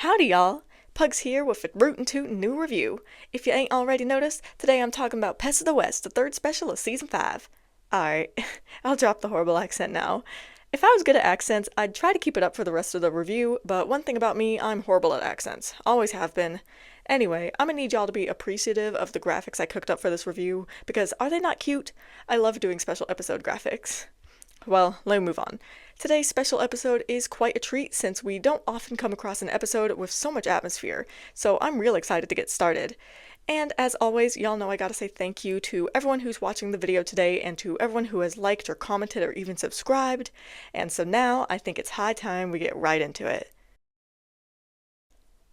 Howdy, y'all! Pugs here with a rootin' tootin' new review. If you ain't already noticed, today I'm talking about Pest of the West, the third special of season 5. Alright, I'll drop the horrible accent now. If I was good at accents, I'd try to keep it up for the rest of the review, but one thing about me, I'm horrible at accents. Always have been. Anyway, I'm gonna need y'all to be appreciative of the graphics I cooked up for this review, because are they not cute? I love doing special episode graphics. Well, let me move on. Today's special episode is quite a treat since we don't often come across an episode with so much atmosphere, so I'm real excited to get started. And as always, y'all know I gotta say thank you to everyone who's watching the video today and to everyone who has liked or commented or even subscribed. And so now I think it's high time we get right into it.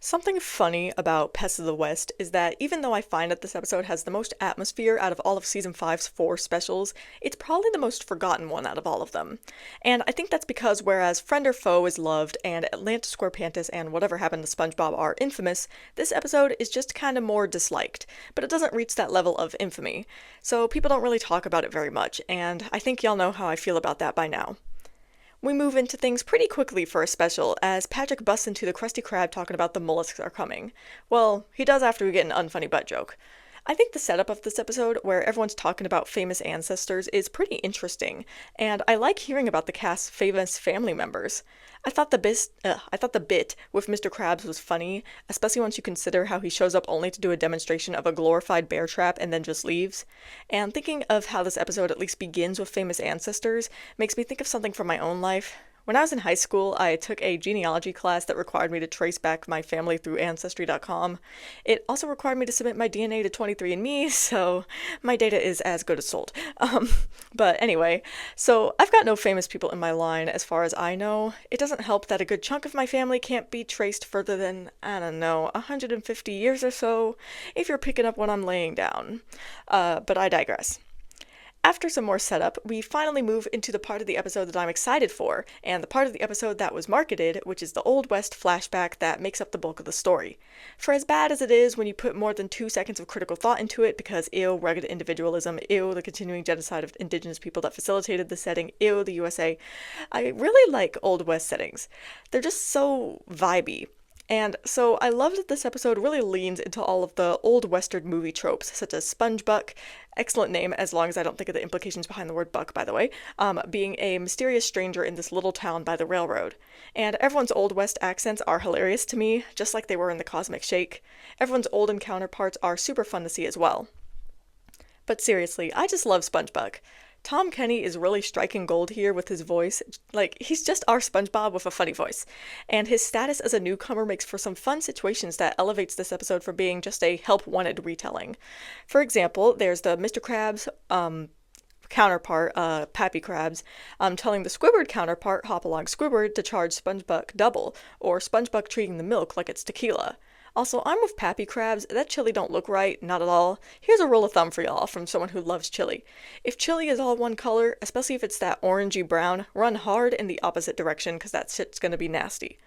Something funny about Pest of the West is that even though I find that this episode has the most atmosphere out of all of Season 5's 4 specials, it's probably the most forgotten one out of all of them. And I think that's because whereas Friend or Foe is loved and Atlantis Squarepantis and Whatever Happened to SpongeBob are infamous, this episode is just kind of more disliked, but it doesn't reach that level of infamy. So people don't really talk about it very much, and I think y'all know how I feel about that by now. We move into things pretty quickly for a special, as Patrick busts into the Krusty Krab talking about the mollusks are coming. Well, he does after we get an unfunny butt joke. I think the setup of this episode, where everyone's talking about famous ancestors, is pretty interesting, and I like hearing about the cast's famous family members. I thought the bit with Mr. Krabs was funny, especially once you consider how he shows up only to do a demonstration of a glorified bear trap and then just leaves. And thinking of how this episode at least begins with famous ancestors makes me think of something from my own life. When I was in high school, I took a genealogy class that required me to trace back my family through Ancestry.com. It also required me to submit my DNA to 23andMe, so my data is as good as sold. But anyway, so I've got no famous people in my line as far as I know. It doesn't help that a good chunk of my family can't be traced further than, I don't know, 150 years or so, if you're picking up what I'm laying down. But I digress. After some more setup, we finally move into the part of the episode that I'm excited for, and the part of the episode that was marketed, which is the Old West flashback that makes up the bulk of the story. For as bad as it is when you put more than 2 seconds of critical thought into it, because ew, rugged individualism, ew, the continuing genocide of indigenous people that facilitated the setting, ew, the USA, I really like Old West settings. They're just so vibey. And so I love that this episode really leans into all of the old western movie tropes, such as SpongeBuck, excellent name as long as I don't think of the implications behind the word buck, by the way, being a mysterious stranger in this little town by the railroad. And everyone's Old West accents are hilarious to me, just like they were in the Cosmic Shake. Everyone's olden counterparts are super fun to see as well. But seriously, I just love SpongeBuck. Tom Kenny is really striking gold here with his voice. Like, he's just our SpongeBob with a funny voice. And his status as a newcomer makes for some fun situations that elevates this episode from being just a help-wanted retelling. For example, there's the Mr. Krabs, counterpart, Pappy Krabs, telling the Squidward counterpart, Hopalong Squidward, to charge SpongeBuck double, or SpongeBuck treating the milk like it's tequila. Also, I'm with Pappy Krabs, that chili don't look right, not at all. Here's a rule of thumb for y'all from someone who loves chili. If chili is all one color, especially if it's that orangey brown, run hard in the opposite direction because that shit's gonna be nasty.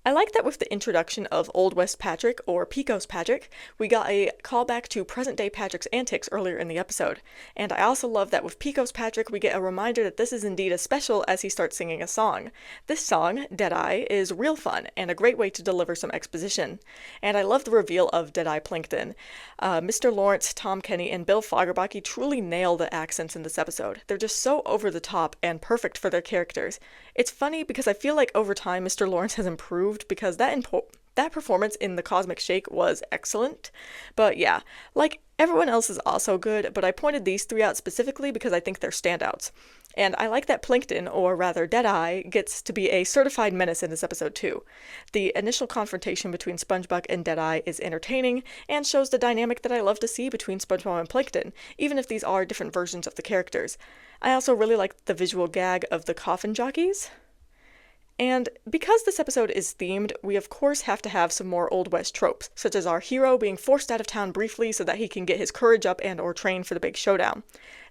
I like that with the introduction of Old West Patrick, or Pecos Patrick, we got a callback to present-day Patrick's antics earlier in the episode. And I also love that with Pecos Patrick, we get a reminder that this is indeed a special as he starts singing a song. This song, Deadeye, is real fun and a great way to deliver some exposition. And I love the reveal of Deadeye Plankton. Mr. Lawrence, Tom Kenny, and Bill Fagerbakke truly nail the accents in this episode. They're just so over the top and perfect for their characters. It's funny because I feel like over time Mr. Lawrence has improved because that performance in the Cosmic Shake was excellent. But yeah, like everyone else is also good, but I pointed these 3 out specifically because I think they're standouts. And I like that Plankton, or rather Deadeye, gets to be a certified menace in this episode too. The initial confrontation between SpongeBuck and Deadeye is entertaining and shows the dynamic that I love to see between SpongeBob and Plankton, even if these are different versions of the characters. I also really like the visual gag of the coffin jockeys. And because this episode is themed, we of course have to have some more Old West tropes, such as our hero being forced out of town briefly so that he can get his courage up and or train for the big showdown.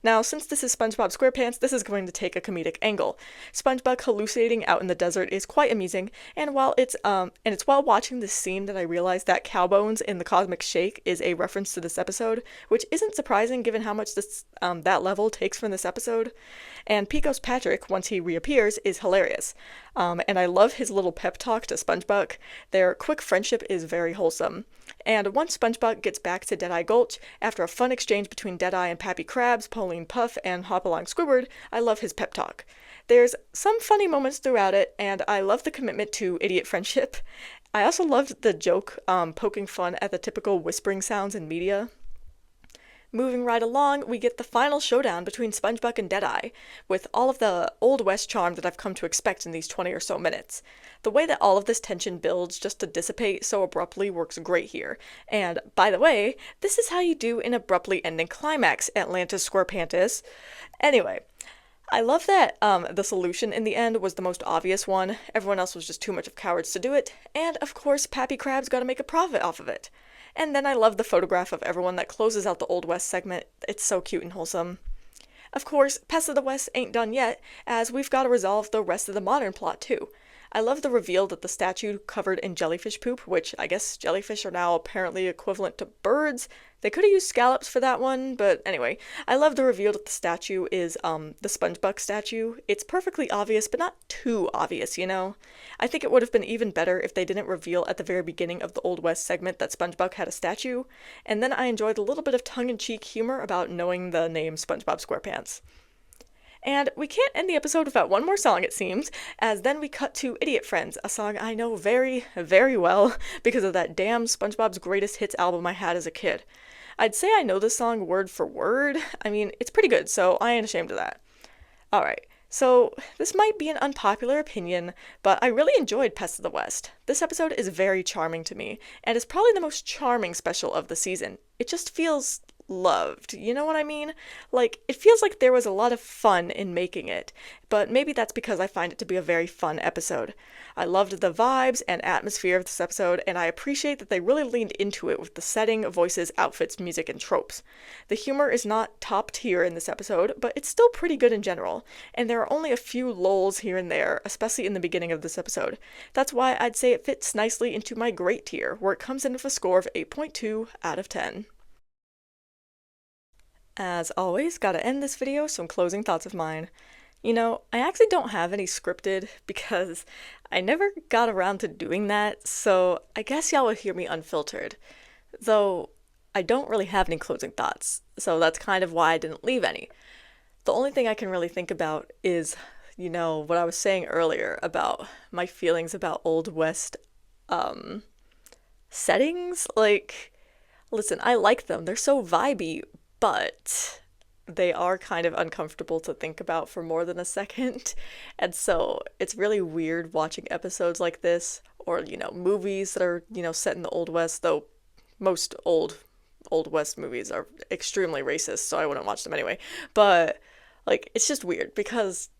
Now, since this is SpongeBob SquarePants, this is going to take a comedic angle. SpongeBob hallucinating out in the desert is quite amusing, and it's while watching this scene that I realized that Cowbones in the Cosmic Shake is a reference to this episode, which isn't surprising given how much that level takes from this episode. And Pecos Patrick, once he reappears, is hilarious. And I love his little pep talk to SpongeBob. Their quick friendship is very wholesome. And once SpongeBob gets back to Deadeye Gulch, after a fun exchange between Deadeye and Pappy Krabs, Pauline Puff, and Hopalong Squidward, I love his pep talk. There's some funny moments throughout it, and I love the commitment to idiot friendship. I also loved the joke poking fun at the typical whispering sounds in media. Moving right along, we get the final showdown between SpongeBob and Deadeye, with all of the Old West charm that I've come to expect in these 20 or so minutes. The way that all of this tension builds just to dissipate so abruptly works great here. And, by the way, this is how you do an abruptly ending climax, Atlantis Squarepantis. Anyway, I love that the solution in the end was the most obvious one. Everyone else was just too much of cowards to do it, and of course Pappy Krabs got to make a profit off of it. And then I love the photograph of everyone that closes out the Old West segment. It's so cute and wholesome. Of course, Pest of the West ain't done yet, as we've got to resolve the rest of the modern plot too. I love the reveal that the statue covered in jellyfish poop, which I guess jellyfish are now apparently equivalent to birds. They could have used scallops for that one, but anyway. I love the reveal that the statue is, the SpongeBob statue. It's perfectly obvious, but not too obvious, you know? I think it would have been even better if they didn't reveal at the very beginning of the Old West segment that SpongeBob had a statue, and then I enjoyed a little bit of tongue-in-cheek humor about knowing the name SpongeBob SquarePants. And we can't end the episode without one more song, it seems, as then we cut to Idiot Friends, a song I know very, very well because of that damn SpongeBob's Greatest Hits album I had as a kid. I'd say I know this song word for word. I mean, it's pretty good, so I ain't ashamed of that. Alright, so this might be an unpopular opinion, but I really enjoyed Pest of the West. This episode is very charming to me, and is probably the most charming special of the season. It just feels loved, you know what I mean? Like, it feels like there was a lot of fun in making it, but maybe that's because I find it to be a very fun episode. I loved the vibes and atmosphere of this episode, and I appreciate that they really leaned into it with the setting, voices, outfits, music, and tropes. The humor is not top tier in this episode, but it's still pretty good in general, and there are only a few lulls here and there, especially in the beginning of this episode. That's why I'd say it fits nicely into my great tier, where it comes in with a score of 8.2 out of 10. As always, gotta end this video with some closing thoughts of mine. You know, I actually don't have any scripted because I never got around to doing that, so I guess y'all will hear me unfiltered. Though, I don't really have any closing thoughts, so that's kind of why I didn't leave any. The only thing I can really think about is, you know, what I was saying earlier about my feelings about Old West, settings. Like, listen, I like them, they're so vibey, but they are kind of uncomfortable to think about for more than a second. And so it's really weird watching episodes like this, or, you know, movies that are, you know, set in the Old West, though most Old West movies are extremely racist, so I wouldn't watch them anyway. But, like, it's just weird because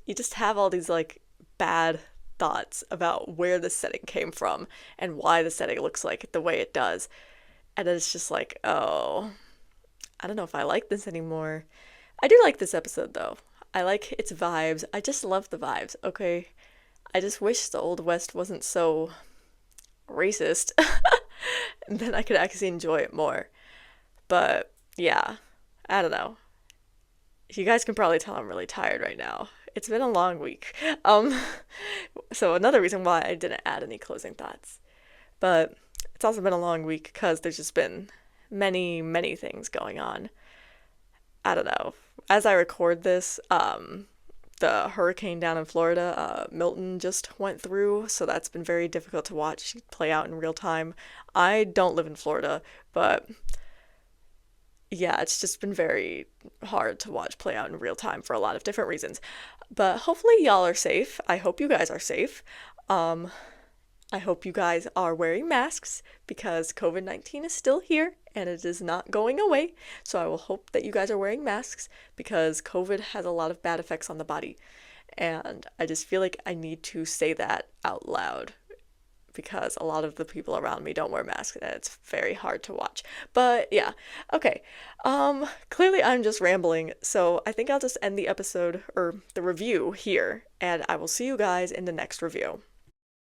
you just have all these, like, bad thoughts about where the setting came from and why the setting looks like the way it does. And then it's just like, oh, I don't know if I like this anymore. I do like this episode, though. I like its vibes. I just love the vibes, okay? I just wish the Old West wasn't so racist. And then I could actually enjoy it more. But, yeah. I don't know. You guys can probably tell I'm really tired right now. It's been a long week. So another reason why I didn't add any closing thoughts. But it's also been a long week because there's just been many, many things going on. I don't know. As I record this, the hurricane down in Florida, Milton, just went through, so that's been very difficult to watch play out in real time. I don't live in Florida, but yeah, it's just been very hard to watch play out in real time for a lot of different reasons. But hopefully y'all are safe. I hope you guys are safe. I hope you guys are wearing masks because COVID-19 is still here and it is not going away. So I will hope that you guys are wearing masks because COVID has a lot of bad effects on the body. And I just feel like I need to say that out loud because a lot of the people around me don't wear masks and it's very hard to watch. But yeah, okay. Clearly I'm just rambling, so I think I'll just end the episode or the review here and I will see you guys in the next review.